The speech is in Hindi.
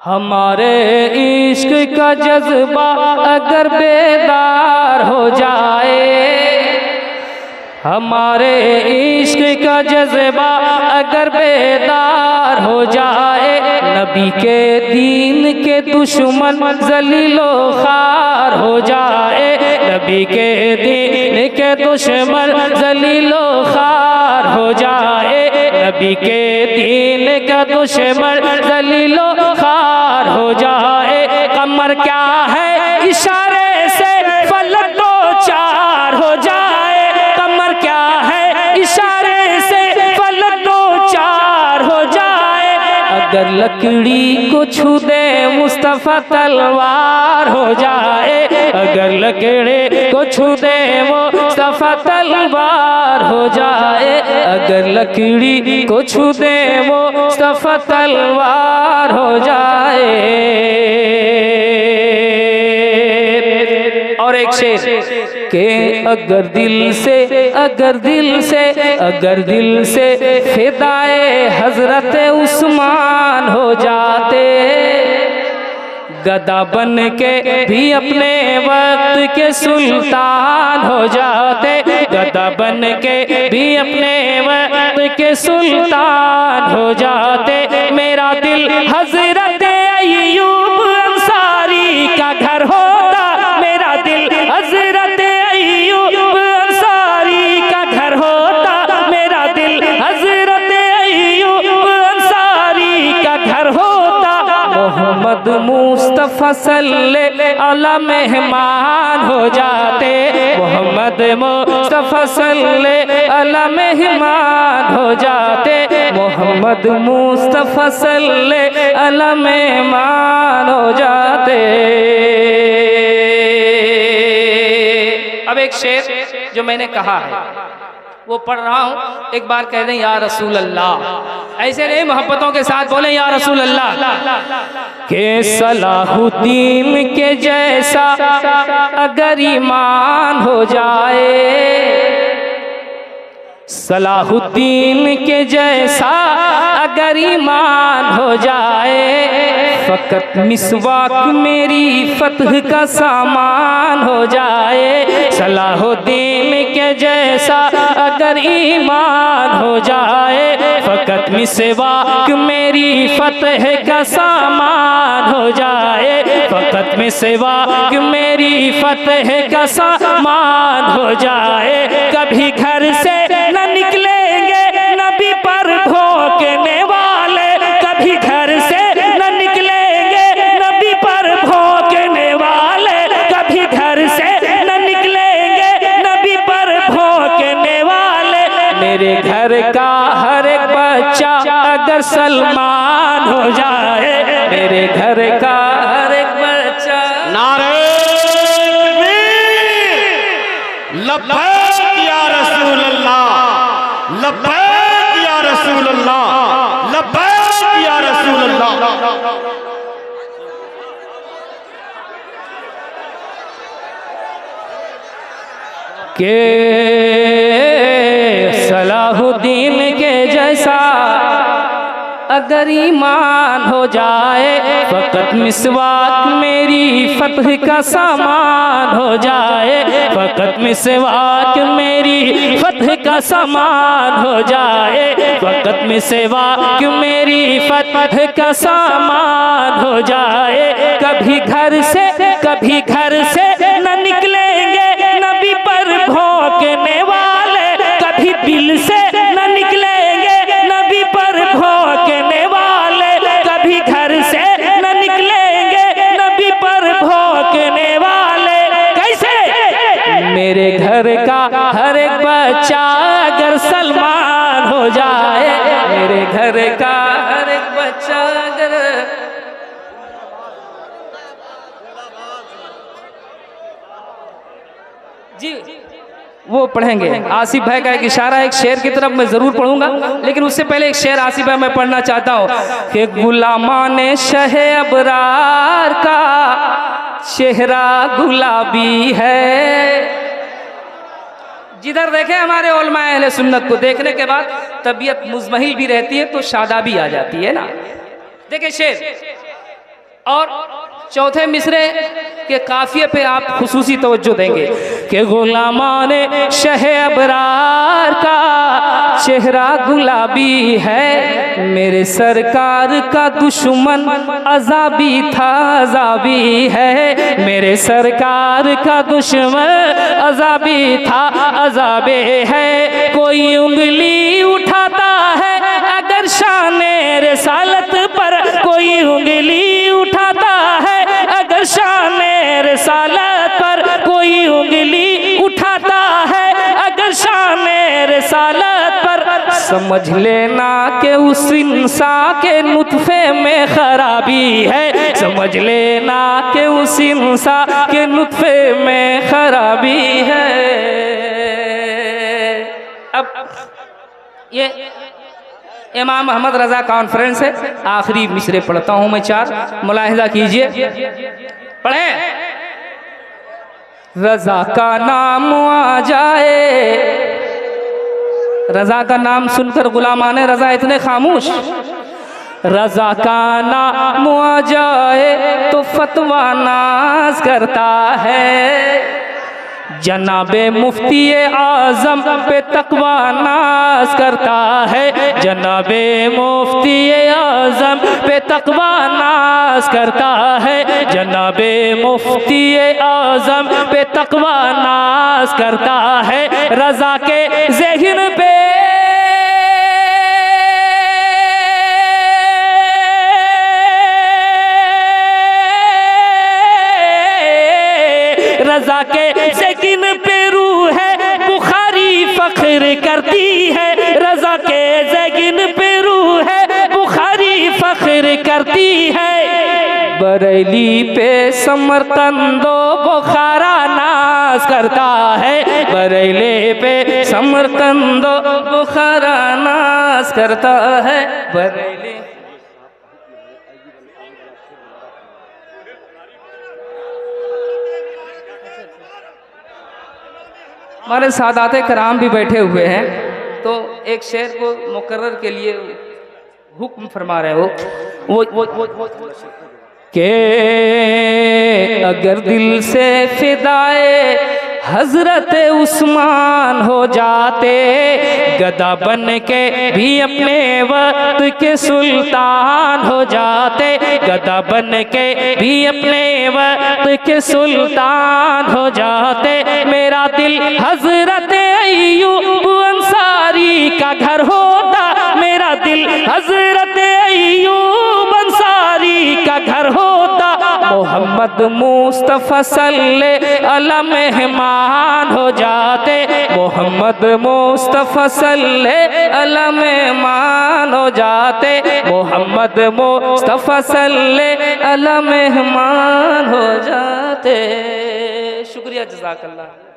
हमारे इश्क का जज्बा अगर बेदार हो जाए, हमारे इश्क का जज्बा अगर बेदार हो जाए, नबी के दीन के दुश्मन जलीलो खार हो जाए, नबी के दीन के दुश्मन जलीलो खार हो जाए, नबी के दीन का दुश्मन जलीलो खार हो जाए। कमर क्या है इशारे से फलक दो चार हो जाए, कमर क्या है इशारे से फलक दो चार हो जाए, अगर लकड़ी को छू दे मुस्तफा तलवार हो जाए, अगर लकड़ी को छू दे मुस्तफा तलवार हो जाए, अगर लकड़ी को छू दे मुस्तफा तलवार हो जाए। और एक शेर के अगर दिल से अगर दिल से अगर दिल से फिदाए हजरत उस्मान हो जाते, गदा बन के भी अपने वक्त के सुल्तान हो जाते, गदा बन के भी अपने वक्त के सुल्तान हो जाते, मेरा दिल हजरत अय्यूब अंसारी का घर होता, मेरा दिल हजरत अय्यूब अंसारी का घर होता, मेरा दिल हजरत अय्यूब अंसारी का घर होता, मोहम्मद मुस्तफा सल्लल्लाहु अलैहि मेहमान हो जाते, मोहम्मद मुस्तफा सल्लल्लाहु अलैहि मेहमान हो जाते, मोहम्मद मुस्तफा सल्लल्लाहु अलैहि मेहमान हो जाते। अब एक शेर जो मैंने कहा है वो पढ़ रहा हूँ, एक बार कह दें या रसूल अल्लाह, ऐसे नहीं मोहब्बतों के साथ बोले या रसूल अल्लाह। के सलाहुद्दीन के जैसा अगर ईमान हो जाए, सलाहुद्दीन के जैसा अगर ईमान हो जाए, फकत मिसवाक मेरी फतह का सामान हो जाए, सलाहुद्दीन के जैसा अगर ईमान हो जाए, फकत मिसवाक मेरी फतह का सामान हो जाए, फकत मिसवाक मेरी फतह का सामान हो जाए, कभी घर से न निकलेंगे नबी पर भोंकने वाले, कभी घर से न निकलेंगे नबी पर भोंकने वाले, कभी घर से न निकलेंगे नबी पर भोंकने वाले, मेरे घर का हर एक बच्चा अगर सलमान हो जाए, मेरे घर का हर एक बच्चा नारे लब्बैक या रसूल अल्लाह, लब्बैक या रसूल अल्लाह, लब्बैक या रसूल अल्लाह। के सलाहुद्दीन के जैसा अगर ईमान हो जाए, फकत मिसवाक मेरी फतह का सामान हो जाए, फकत मिसवाक मेरी फतह का सामान हो जाए, फकत मिसवाक मेरी फतह का सामान हो जाए, कभी घर से न निकलेंगे नबी पर भोंकने वाले, कभी दिल से न निकलेंगे नबी पर भोंकने वाले, कभी घर से न निकलेंगे नबी पर भोंकने वाले। कैसे? मेरे घर का हर एक बच्चा अगर सलमान हो जाए, मेरे घर का हर एक बच्चा अगर जी वो पढ़ेंगे। आसिफ भाई का एक इशारा एक शेर की तरफ मैं जरूर पढ़ूंगा, लेकिन उससे पहले एक शेर आसिफ भाई मैं पढ़ना चाहता हूँ कि गुलामाने शहे अबरार का चेहरा गुलाबी है। जिधर देखें हमारे उलमाए अहले सुन्नत को, देखने के बाद तबीयत मुज़महिल भी रहती है तो शादाबी आ जाती है ना। देखिए शेर, और चौथे मिसरे के काफिये पे आप खुसूसी तवज्जो देंगे कि गुलामाने शह अबरार का चेहरा गुलाबी है, मेरे सरकार का दुश्मन अज़ाबी था अज़ाबी है, मेरे सरकार का दुश्मन अज़ाबी था अज़ाबे है। कोई उंगली उठाता है अगर शाने रिसालत पर, कोई उंगली उठाता है अगर शाने रिसालत पर, कोई उंगली उठाता है अगर शाने रिसालत पर, समझ लेना कि उस इंसान के नुत्फे में खराबी है, समझ लेना कि उस इंसान के नुत्फे में खराबी है। अब ये इमाम अहमद रजा कॉन्फ्रेंस है, आखिरी मिसरे पढ़ता हूं मैं 4, मुलाहिजा कीजिए, पढ़े। रजा का नाम आ जाए, रजा का नाम सुनकर गुलामाने रजा इतने खामोश, रजा का नाम आ जाए तो फतवा नाज करता है, जनाबे मुफ्ती आजम पे तकवा नाज करता है, जनाबे मुफ्ती आजम पे तकवा नाज करता है, जनाबे मुफ्ती आजम पे तकवा नाज करता है। रजा के ज़हन पे रजा के ज़हन पे रूह है बुखारी फख्र करती है, रजा के ज़हन पे रूह है बुखारी फख्र करती है, बरेली पे समरकंदो बुखारा नाज करता है, बरेली पे समरकंदो बुखारा नाज करता है, बरेली। हमारे सादाते कराम भी बैठे हुए हैं, तो एक शेर को मुकर्रर के लिए हुक्म फरमा रहे हो, वो के अगर दिल से फिदाए हजरत उस्मान हो जाते, गदा बन के भी अपने वक्त के सुल्तान हो जाते, गदा बन के भी अपने वक्त के सुल्तान हो जाते, मेरा दिल हजरत अय्यूब अंसारी का घर होता, मेरा दिल हजरत अय्यूब अंसारी का घर होता, मोहम्मद मुस्तफ़ा सल्लल्लाहु अलैहि मेहमान हो जाते, मोहम्मद मुस्तफ़ा सल्लल्लाहु अलैहि मेहमान हो जाते, मोहम्मद मुस्तफ़ा सल्लल्लाहु अलैहि मेहमान हो जाते। शुक्रिया, जज़ाकल्लाह।